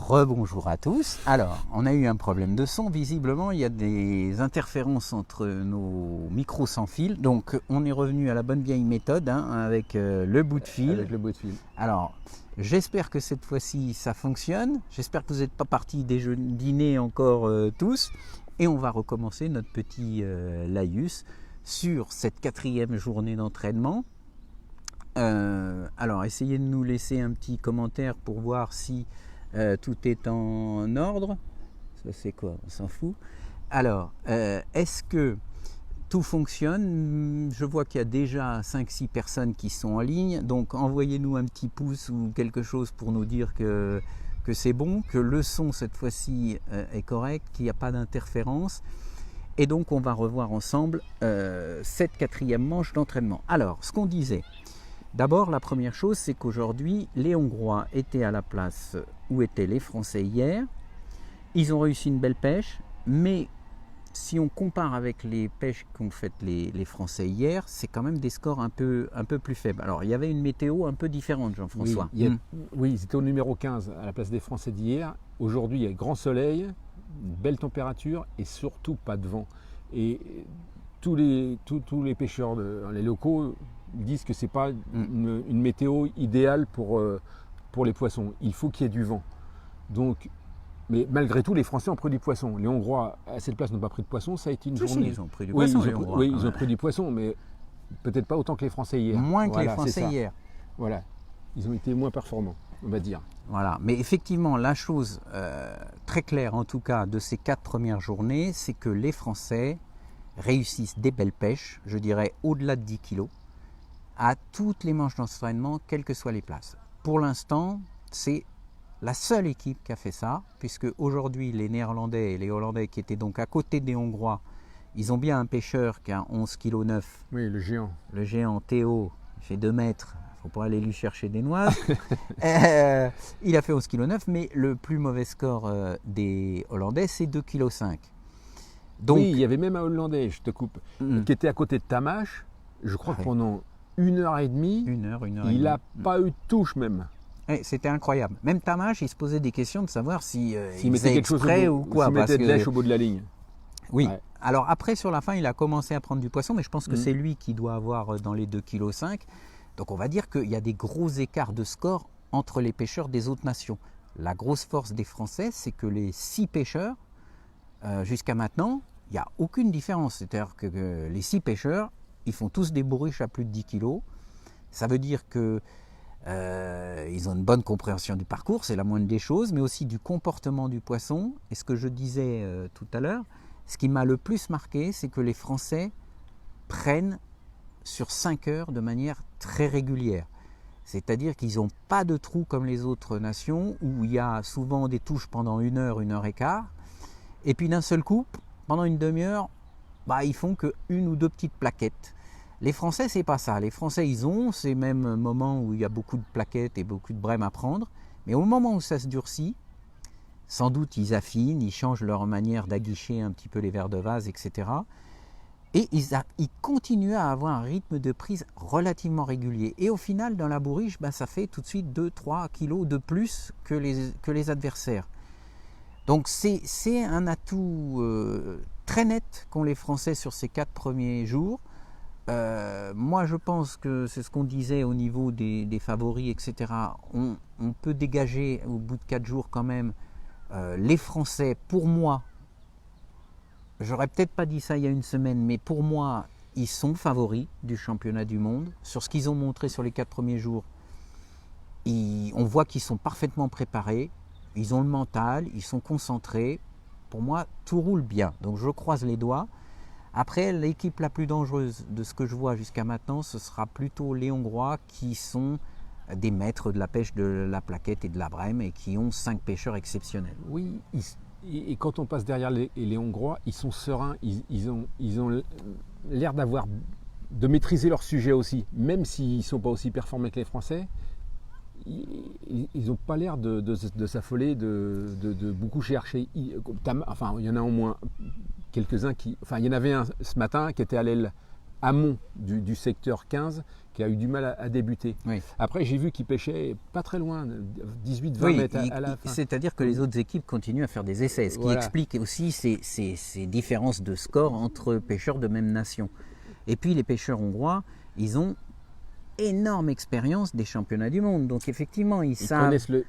Rebonjour à tous. Alors, on a eu un problème de son. Visiblement, il y a des interférences entre nos micros sans fil. Donc, on est revenu à la bonne vieille méthode avec le bout de fil. Avec le bout de fil. Alors, j'espère que cette fois-ci, ça fonctionne. J'espère que vous n'êtes pas partis dîner encore tous. Et on va recommencer notre petit laïus sur cette 4e journée d'entraînement. Alors, essayez de nous laisser un petit commentaire pour voir si tout est en ordre. Ça c'est quoi? On s'en fout. Alors, est-ce que tout fonctionne? Je vois qu'il y a déjà 5-6 personnes qui sont en ligne. Donc, envoyez-nous un petit pouce ou quelque chose pour nous dire que c'est bon, que le son cette fois-ci est correct, qu'il n'y a pas d'interférence. Et donc, on va revoir ensemble cette 4e manche d'entraînement. Alors, ce qu'on disait. D'abord, la première chose, c'est qu'aujourd'hui, les Hongrois étaient à la place où étaient les Français hier. Ils ont réussi une belle pêche, mais si on compare avec les pêches qu'ont faites les Français hier, c'est quand même des scores un peu plus faibles. Alors, il y avait une météo un peu différente, Jean-François. Oui, ils étaient au numéro 15 à la place des Français d'hier. Aujourd'hui, il y a grand soleil, une belle température et surtout pas de vent. Et tous les pêcheurs, les locaux, disent que ce n'est pas une météo idéale pour les poissons. Il faut qu'il y ait du vent. Donc, mais malgré tout, les Français ont pris du poisson. Les Hongrois, à cette place, n'ont pas pris de poisson. Ça a été une journée. Ils ont pris du poisson, les Hongrois. Oui, ils ont pris du poisson, mais peut-être pas autant que les Français hier. Moins que les Français hier. Voilà. Ils ont été moins performants, on va dire. Voilà. Mais effectivement, la chose très claire, en tout cas, de ces 4 premières journées, c'est que les Français réussissent des belles pêches, je dirais au-delà de 10 kilos, à toutes les manches d'entraînement, quelles que soient les places. Pour l'instant, c'est la seule équipe qui a fait ça, puisque aujourd'hui, les Néerlandais et les Hollandais qui étaient donc à côté des Hongrois, ils ont bien un pêcheur qui a 11,9 kg. Oui, le géant. Le géant Théo, il fait 2 mètres, il faut pas aller lui chercher des noix. Il a fait 11,9 kg, mais le plus mauvais score des Hollandais, c'est 2,5 kg. Donc, oui, il y avait même un Hollandais, je te coupe, qui était à côté de Tamash, je crois que pendant 1h30, il n'a pas eu de touche même. C'était incroyable. Même Tamash, il se posait des questions de savoir s'il mettait quelque chose ou quoi. S'il mettait de lèche au bout de la ligne. Oui. Ouais. Alors après, sur la fin, il a commencé à prendre du poisson, mais je pense que c'est lui qui doit avoir dans les 2,5 kg. Donc on va dire qu'il y a des gros écarts de score entre les pêcheurs des autres nations. La grosse force des Français, c'est que les 6 pêcheurs, jusqu'à maintenant, il n'y a aucune différence. C'est-à-dire que les 6 pêcheurs, ils font tous des bourriches à plus de 10 kg. Ça veut dire qu'ils ont une bonne compréhension du parcours, c'est la moindre des choses, mais aussi du comportement du poisson. Et ce que je disais tout à l'heure, ce qui m'a le plus marqué, c'est que les Français prennent sur 5 heures de manière très régulière. C'est-à-dire qu'ils n'ont pas de trous comme les autres nations, où il y a souvent des touches pendant 1 heure, 1 heure et quart. Et puis d'un seul coup, pendant une demi-heure, ils font que 1 ou 2 petites plaquettes. Les Français, c'est pas ça. Les Français, ils ont ces mêmes moments où il y a beaucoup de plaquettes et beaucoup de brèmes à prendre. Mais au moment où ça se durcit, sans doute ils affinent, ils changent leur manière d'aguicher un petit peu les verres de vase, etc. Et ils continuent à avoir un rythme de prise relativement régulier. Et au final, dans la bourriche, ça fait tout de suite 2-3 kilos de plus que les adversaires. Donc c'est un atout très net qu'ont les Français sur ces 4 premiers jours. Moi je pense que c'est ce qu'on disait au niveau des favoris, etc. On peut dégager au bout de 4 jours quand même les Français, pour moi, j'aurais peut-être pas dit ça il y a une semaine, mais pour moi ils sont favoris du championnat du monde. Sur ce qu'ils ont montré sur les 4 premiers jours, on voit qu'ils sont parfaitement préparés, ils ont le mental, ils sont concentrés. Pour moi tout roule bien, donc je croise les doigts. Après, l'équipe la plus dangereuse de ce que je vois jusqu'à maintenant, ce sera plutôt les Hongrois qui sont des maîtres de la pêche de la plaquette et de la brème et qui ont 5 pêcheurs exceptionnels. Oui, et quand on passe derrière les Hongrois, ils sont sereins, ils ont l'air de maîtriser leur sujet aussi, même s'ils ne sont pas aussi performants que les Français. Ils n'ont pas l'air de s'affoler, de beaucoup chercher. Enfin, il y en a au moins quelques-uns il y en avait un ce matin qui était à l'aile amont du secteur 15 qui a eu du mal à débuter. Oui. Après, j'ai vu qu'il pêchait pas très loin, 18-20 Oui, mètres à la fin. c'est-à-dire que les autres équipes continuent à faire des essais, ce qui Voilà. explique aussi ces différences de score entre pêcheurs de même nation. Et puis les pêcheurs hongrois, ils ont énorme expérience des championnats du monde. Donc effectivement, ils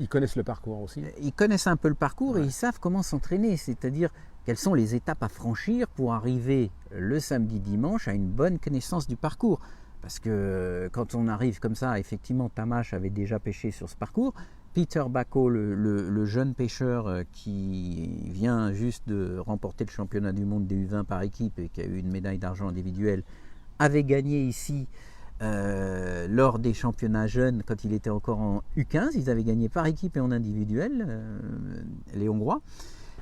connaissent le parcours aussi. Ils connaissent un peu le parcours Ouais. et ils savent comment s'entraîner, c'est-à-dire quelles sont les étapes à franchir pour arriver le samedi dimanche à une bonne connaissance du parcours. Parce que quand on arrive comme ça, effectivement, Tamash avait déjà pêché sur ce parcours. Peter Bacco, le jeune pêcheur qui vient juste de remporter le championnat du monde des U20 par équipe et qui a eu une médaille d'argent individuelle, avait gagné ici lors des championnats jeunes quand il était encore en U15. Ils avaient gagné par équipe et en individuel, les Hongrois.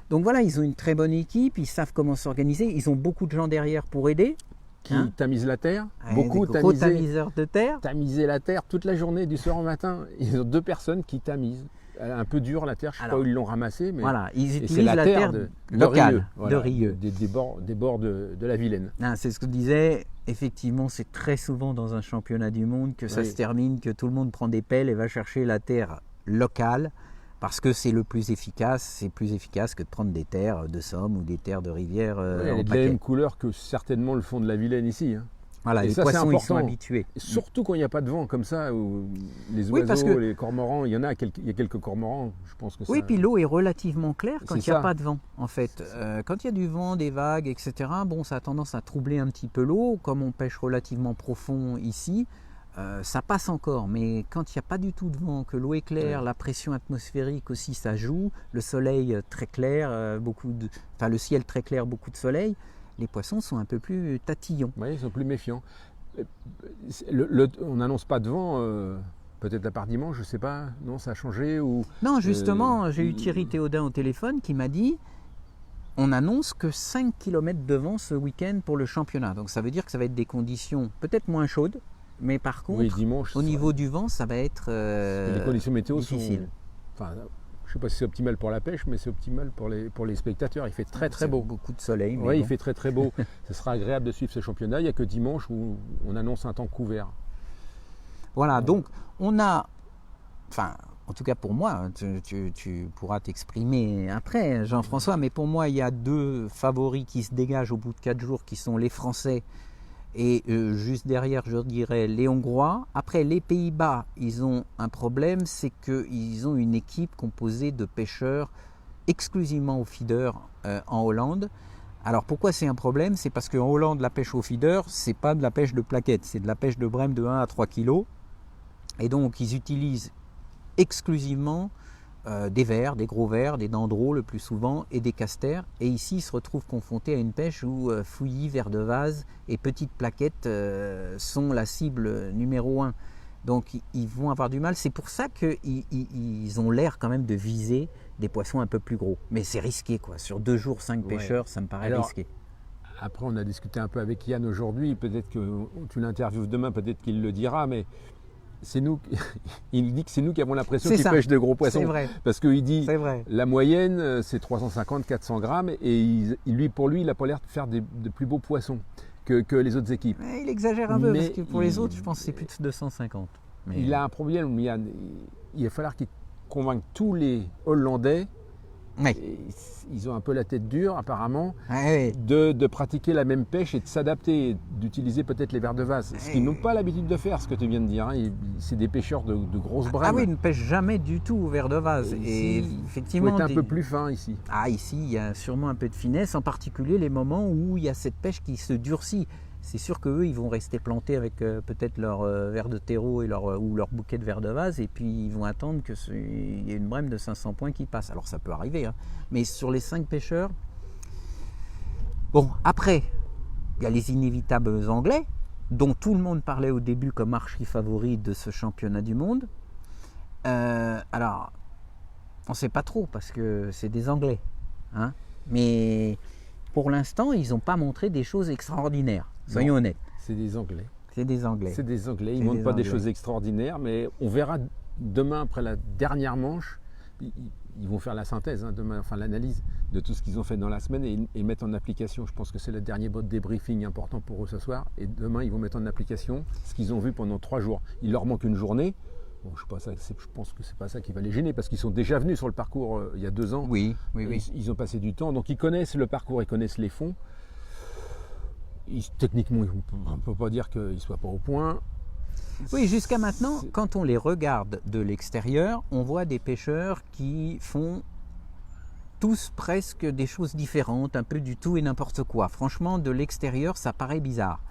Donc voilà, ils ont une très bonne équipe, ils savent comment s'organiser, ils ont beaucoup de gens derrière pour aider. Qui tamisent la terre, beaucoup des gros tamiseurs de terre. Tamiser la terre toute la journée, du soir au matin. Ils ont 2 personnes qui tamisent. Elle est un peu dure la terre, je ne sais pas où ils l'ont ramassée. Mais... Voilà, ils Et utilisent la terre locale, de Rieux. Des bords de la Vilaine. C'est ce que je disais, effectivement, c'est très souvent dans un championnat du monde que ça se termine, que tout le monde prend des pelles et va chercher la terre locale. Parce que c'est le plus efficace, c'est plus efficace que de prendre des terres de Somme ou des terres de rivière. Elle est de la même couleur que certainement le fond de la Vilaine ici. Hein. Voilà, les poissons ils sont habitués. Surtout quand il n'y a pas de vent comme ça, où les oiseaux, les cormorans, il y a quelques cormorans, je pense que ça... Oui, puis l'eau est relativement claire quand il n'y a pas de vent, en fait. Quand il y a du vent, des vagues, etc., bon, ça a tendance à troubler un petit peu l'eau. Comme on pêche relativement profond ici, ça passe encore, mais quand il n'y a pas du tout de vent, que l'eau est claire, la pression atmosphérique aussi ça joue, le soleil très clair, le ciel très clair, beaucoup de soleil, les poissons sont un peu plus tatillons. Oui, ils sont plus méfiants. On n'annonce pas de vent, peut-être à part dimanche, je ne sais pas, non, ça a changé ou... Non, justement, j'ai eu Thierry Théaudin au téléphone qui m'a dit on annonce que 5 km de vent ce week-end pour le championnat, donc ça veut dire que ça va être des conditions peut-être moins chaudes. Mais par contre, dimanche, au niveau du vent, ça va être les conditions météo difficile. Je ne sais pas si c'est optimal pour la pêche, mais c'est optimal pour les spectateurs. Il fait très beau. Beaucoup de soleil. Oui, il fait très beau. Ce sera agréable de suivre ce championnat. Il n'y a que dimanche où on annonce un temps couvert. Voilà, donc on a, en tout cas pour moi, tu pourras t'exprimer après, Jean-François, mais pour moi, il y a 2 favoris qui se dégagent au bout de 4 jours, qui sont les Français. Et juste derrière, je dirais les Hongrois. Après, les Pays-Bas, ils ont un problème, c'est qu'ils ont une équipe composée de pêcheurs exclusivement au feeder en Hollande. Alors pourquoi c'est un problème? C'est parce qu'en Hollande, la pêche au feeder, c'est pas de la pêche de plaquettes, c'est de la pêche de brème de 1 à 3 kg. Et donc, ils utilisent exclusivement des vers, des gros vers, des dendros le plus souvent et des casters. Et ici, ils se retrouvent confrontés à une pêche où fouillis, vers de vase et petites plaquettes sont la cible numéro 1. Donc ils vont avoir du mal. C'est pour ça qu'ils ont l'air quand même de viser des poissons un peu plus gros. Mais c'est risqué quoi. Sur 2 jours, 5 pêcheurs, ça me paraît risqué. Après, on a discuté un peu avec Yann aujourd'hui. Peut-être que tu l'interviewes demain, peut-être qu'il le dira, mais il dit que c'est nous qui avons l'impression qu'il pêche de gros poissons. C'est vrai. Parce qu'il dit la moyenne c'est 350-400 grammes et pour lui il n'a pas l'air de faire de plus beaux poissons que les autres équipes. Il exagère un peu parce que pour les autres je pense que c'est plus de 250. Mais... Il a un problème, il va falloir qu'il convainque tous les Hollandais. Ils ont un peu la tête dure apparemment de pratiquer la même pêche et de s'adapter, d'utiliser peut-être les vers de vase, ce qu'ils n'ont pas l'habitude de faire, ce que tu viens de dire. C'est des pêcheurs de grosses brèmes. Ah oui, ils ne pêchent jamais du tout au vers de vase. Et effectivement, il faut être un peu plus fin ici. Ici, il y a sûrement un peu de finesse, en particulier les moments où il y a cette pêche qui se durcit. C'est sûr qu'eux, ils vont rester plantés avec peut-être leur verre de terreau et ou leur bouquet de verre de vase, et puis ils vont attendre qu'il y ait une brème de 500 points qui passe. Alors ça peut arriver, hein. Mais sur les 5 pêcheurs... Bon, après, il y a les inévitables Anglais, dont tout le monde parlait au début comme archi-favoris de ce championnat du monde. Alors, on ne sait pas trop, parce que c'est des Anglais. Hein, mais... Pour l'instant, ils n'ont pas montré des choses extraordinaires. Soyons honnêtes. C'est des Anglais. C'est des Anglais. C'est des Anglais. Ils ne montrent pas des choses extraordinaires, mais on verra demain, après la dernière manche, ils vont faire la synthèse demain, enfin l'analyse de tout ce qu'ils ont fait dans la semaine et mettre en application. Je pense que c'est le dernier mode débriefing important pour eux ce soir. Et demain, ils vont mettre en application ce qu'ils ont vu pendant 3 jours. Il leur manque une journée. Bon, je pense que c'est pas ça qui va les gêner parce qu'ils sont déjà venus sur le parcours il y a 2 ans. Oui. Ils ont passé du temps, donc ils connaissent le parcours, ils connaissent les fonds. Techniquement, on ne peut pas dire qu'ils ne soient pas au point. Oui, jusqu'à maintenant, quand on les regarde de l'extérieur, on voit des pêcheurs qui font tous presque des choses différentes, un peu du tout et n'importe quoi. Franchement, de l'extérieur, ça paraît bizarre.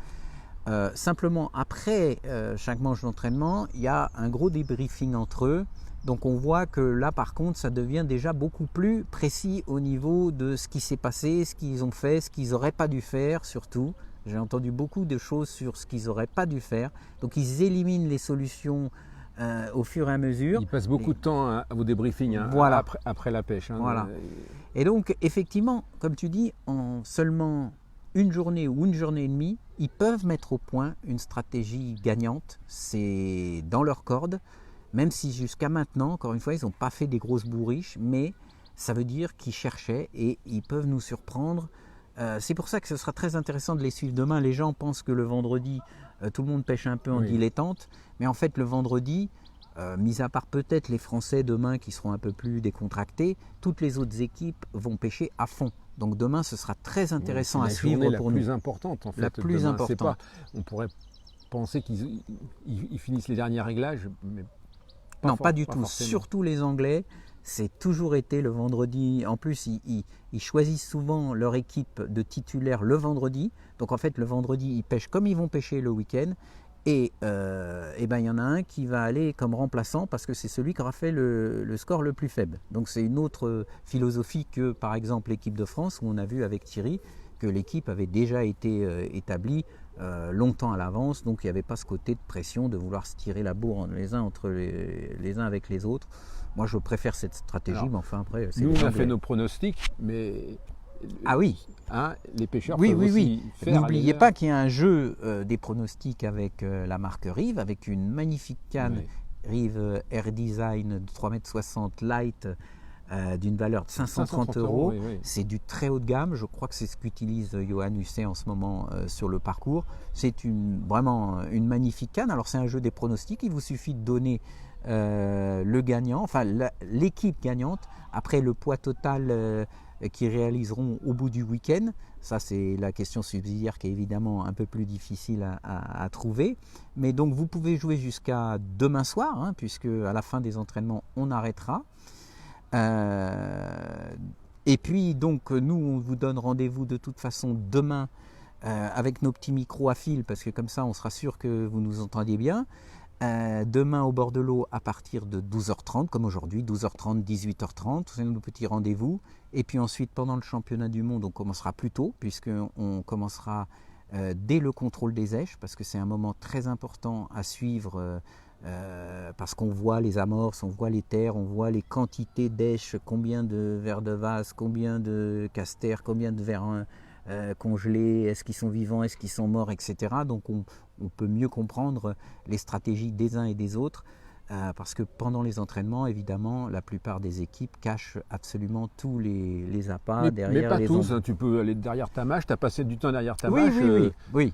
Simplement, après chaque manche d'entraînement, il y a un gros débriefing entre eux. Donc on voit que là, par contre, ça devient déjà beaucoup plus précis au niveau de ce qui s'est passé, ce qu'ils ont fait, ce qu'ils n'auraient pas dû faire surtout. J'ai entendu beaucoup de choses sur ce qu'ils n'auraient pas dû faire. Donc ils éliminent les solutions au fur et à mesure. Ils passent beaucoup de temps à vos débriefings voilà. après la pêche. Voilà. Et donc effectivement, comme tu dis, en seulement une journée ou une journée et demie, ils peuvent mettre au point une stratégie gagnante. C'est dans leur corde, même si jusqu'à maintenant, encore une fois, ils n'ont pas fait des grosses bourriches, mais ça veut dire qu'ils cherchaient et ils peuvent nous surprendre. C'est pour ça que ce sera très intéressant de les suivre demain. Les gens pensent que le vendredi, tout le monde pêche un peu en dilettante, mais en fait le vendredi, mis à part peut-être les Français demain qui seront un peu plus décontractés, toutes les autres équipes vont pêcher à fond. Donc demain, ce sera très intéressant à suivre pour nous. La plus importante en fait. La plus importante. On pourrait penser qu'ils finissent les derniers réglages, mais pas du tout. Surtout les Anglais. C'est toujours été le vendredi. En plus, ils choisissent souvent leur équipe de titulaires le vendredi. Donc en fait, le vendredi, ils pêchent comme ils vont pêcher le week-end. Et ben, il y en a un qui va aller comme remplaçant parce que c'est celui qui aura fait le score le plus faible. Donc c'est une autre philosophie que par exemple l'équipe de France, où on a vu avec Thierry que l'équipe avait déjà été établie longtemps à l'avance. Donc il n'y avait pas ce côté de pression de vouloir se tirer la bourre les uns entre les uns avec les autres. Moi, je préfère cette stratégie, mais enfin après, c'est nous, on a fait nos pronostics, mais ah oui, les pêcheurs peuvent aussi faire. N'oubliez pas qu'il y a un jeu des pronostics avec la marque Rive, avec une magnifique canne Rive Air Design de 3,60 m light d'une valeur de 530 €. C'est du très haut de gamme. Je crois que c'est ce qu'utilise Johan Husset en ce moment sur le parcours. C'est vraiment une magnifique canne. Alors, c'est un jeu des pronostics. Il vous suffit de donner le gagnant, enfin l'équipe gagnante, après le poids total qu'ils réaliseront au bout du week-end. Ça, c'est la question subsidiaire qui est évidemment un peu plus difficile à trouver. Mais donc, vous pouvez jouer jusqu'à demain soir, puisque à la fin des entraînements, on arrêtera. Et puis, donc, nous, on vous donne rendez-vous de toute façon demain avec nos petits micros à fil, parce que comme ça, on sera sûr que vous nous entendiez bien. Demain au bord de l'eau à partir de 12h30 comme aujourd'hui, 12h30, 18h30, c'est nos petits rendez-vous. Et puis ensuite pendant le championnat du monde on commencera plus tôt puisqu'on commencera dès le contrôle des èches parce que c'est un moment très important à suivre parce qu'on voit les amorces, on voit les terres, on voit les quantités d'èches, combien de vers de vase, combien de casters, combien de vers congelés, est-ce qu'ils sont vivants, est-ce qu'ils sont morts, etc. Donc on peut mieux comprendre les stratégies des uns et des autres parce que pendant les entraînements, évidemment, la plupart des équipes cachent absolument tous les appâts derrière mais pas les tous, tu peux aller derrière ta mâche, tu as passé du temps derrière ta mâche,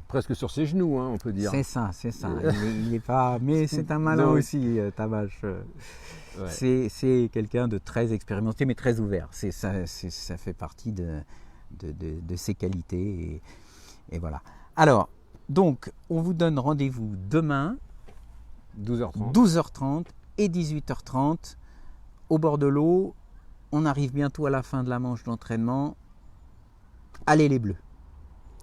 presque sur ses genoux, on peut dire. C'est ça. Il est pas, mais c'est un malin aussi, ta mâche. C'est quelqu'un de très expérimenté, mais très ouvert. Ça fait partie de ses qualités et voilà. Alors, donc, on vous donne rendez-vous demain 12h30 et 18h30 au bord de l'eau. On arrive bientôt à la fin de la manche d'entraînement. Allez les Bleus.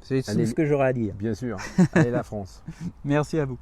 C'est tout ce que j'aurai à dire. Bien sûr. Allez la France. Merci à vous.